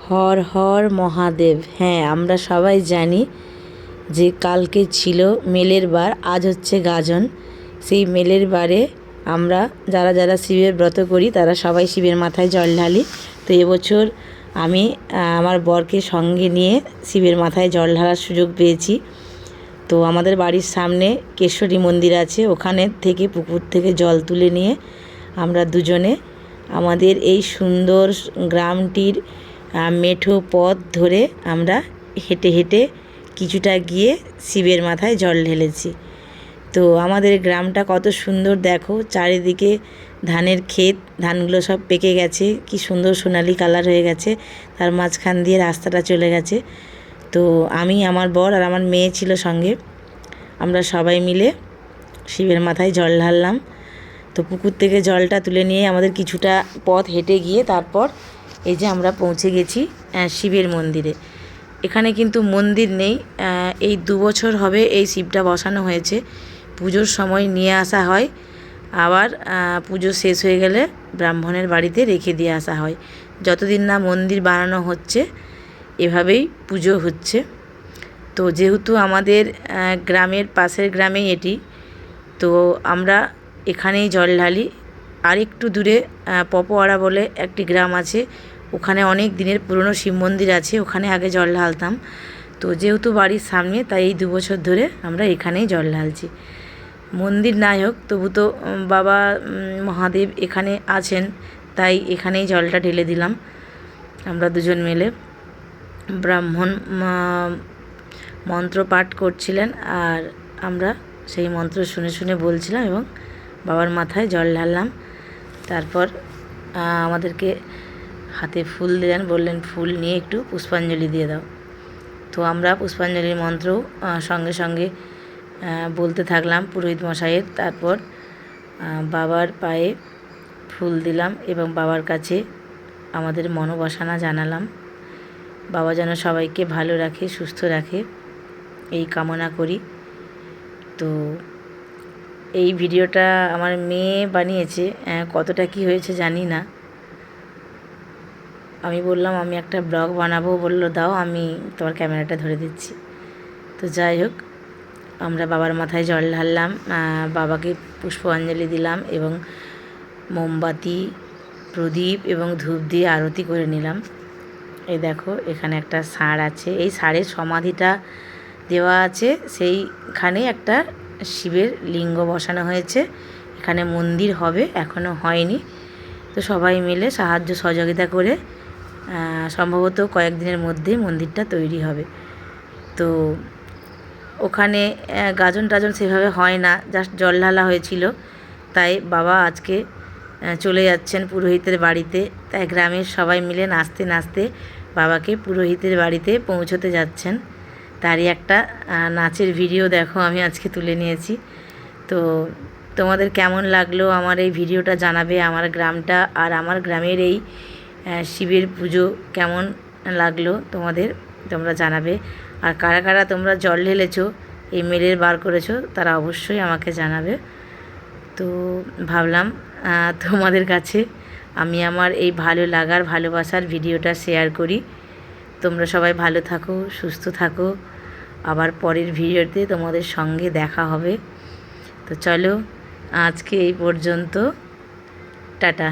হর হর মহাদেব। হ্যাঁ, আমরা সবাই জানি যে কালকে ছিল মেলের বার, আজ হচ্ছে গাজন। সেই মেলের বারে আমরা যারা যারা শিবের ব্রত করি তারা সবাই শিবের মাথায় জল ঢালি। তো এবছর আমি আমার বরকে সঙ্গে নিয়ে শিবের মাথায় জল ঢালার সুযোগ পেয়েছি। তো আমাদের বাড়ির সামনে কেশ্বরী মন্দির আছে, ওখানে থেকে পুকুর থেকে জল তুলে নিয়ে আমরা দুজনে আমাদের এই সুন্দর গ্রামটির মেঠো পথ ধরে আমরা হেঁটে হেঁটে কিছুটা গিয়ে শিবের মাথায় জল ঢেলেছি। তো আমাদের গ্রামটা কত সুন্দর দেখো, চারিদিকে ধানের ক্ষেত, ধানগুলো সব পেকে গেছে, কি সুন্দর সোনালি কালার হয়ে গেছে, তার মাঝখান দিয়ে রাস্তাটা চলে গেছে। তো আমি, আমার বর আর আমার মেয়ে ছিল সঙ্গে, আমরা সবাই মিলে শিবের মাথায় জল ঢাললাম। তো পুকুর থেকে জলটা তুলে নিয়ে আমাদের কিছুটা পথ হেঁটে গিয়ে তারপর এই যে আমরা পৌঁছে গেছি শিবের মন্দিরে। এখানে কিন্তু মন্দির নেই, এই 2 বছর হবে এই শিবটা বসানো হয়েছে। পুজোর সময় নিয়ে আসা হয়, আবার পুজো শেষ হয়ে গেলে ব্রাহ্মণের বাড়িতে রেখে দিয়ে আসা হয়। যতদিন না মন্দির বানানো হচ্ছে এভাবেই পুজো হচ্ছে। তো যেহেতু আমাদের গ্রামের পাশের গ্রামেই এটি, তো আমরা এখানেই জল ঢালি। আর একটু দূরে পপোয়ারা বলে একটি গ্রাম আছে, ওখানে অনেক দিনের পুরনো শিব মন্দির আছে, ওখানে আগে জল ঢালতাম। তো যেহেতু বাড়ির সামনে, তাই এই 2 বছর ধরে আমরা এখানেই জল ঢালছি। মন্দির নাই হোক, তবু তো বাবা মহাদেব এখানে আছেন, তাই এখানেই জলটা ঢেলে দিলাম আমরা দুজন মিলে। ব্রাহ্মণ মন্ত্র পাঠ করছিলেন আর আমরা সেই মন্ত্র শুনে শুনে বলছিলাম এবং বাবার মাথায় জল ঢাললাম। তারপর আমাদেরকে হাতে ফুল দিলেন, বললেন ফুল নিয়ে একটু পুষ্পাঞ্জলি দিয়ে দাও। তো আমরা পুষ্পাঞ্জলির মন্ত্র সঙ্গে সঙ্গে বলতে থাকলাম পুরোহিত মশাইয়ের। তারপর বাবার পায়ে ফুল দিলাম এবং বাবার কাছে আমাদের মনোবাসনা জানালাম। বাবা যেন সবাইকে ভালো রাখে, সুস্থ রাখে, এই কামনা করি। তো এই ভিডিওটা আমার মেয়ে বানিয়েছে, কতটা কি হয়েছে জানি না। আমি বললাম আমি একটা ব্লগ বানাবো, বললো দাও আমি তোমার ক্যামেরাটা ধরে দিচ্ছি। তো যাই হোক, আমরা বাবার মাথায় জল ঢাললাম, বাবাকে পুষ্পাঞ্জলি দিলাম এবং মোমবাতি, প্রদীপ এবং ধূপ দিয়ে আরতি করে নিলাম। এই দেখো এখানে একটা ষাঁড় আছে, এই ষাঁড়ের সমাধিটা দেওয়া আছে, সেইখানে একটা শিবের লিঙ্গ বসানো হয়েছে। এখানে মন্দির হবে, এখনও হয়নি। তো সবাই মিলে সাহায্য সহযোগিতা করে সম্ভবত কয়েকদিনের মধ্যেই মন্দিরটা তৈরি হবে। তো ওখানে গাজন টাজন সেভাবে হয় না, জাস্ট জল ঢালা হয়েছিল। তাই বাবা আজকে চলে যাচ্ছেন পুরোহিতের বাড়িতে, তাই গ্রামের সবাই মিলে নাচতে নাচতে বাবাকে পুরোহিতের বাড়িতে পৌঁছতে যাচ্ছেন। তারই একটা নাচের ভিডিও দেখো আমি আজকে তুলে নিয়েছি। তো তোমাদের কেমন লাগলো আমার এই ভিডিওটা জানাবে। আমার গ্রামটা আর আমার গ্রামের এই শিবের পুজো কেমন লাগলো তোমাদের, তোমরা জানাবে। আর কারা কারা তোমরা জল ঢেলেছো, এই মেলের বার করেছো, তারা অবশ্যই আমাকে জানাবে। তো ভাবলাম তোমাদের কাছে আমি আমার এই ভালো লাগার, ভালোবাসার ভিডিওটা শেয়ার করি। তোমরা সবাই ভালো থাকো, সুস্থ থাকো। আবার পরের ভিডিওতে তোমাদের সঙ্গে দেখা হবে। তো চলো আজকে এই পর্যন্ত, টাটা।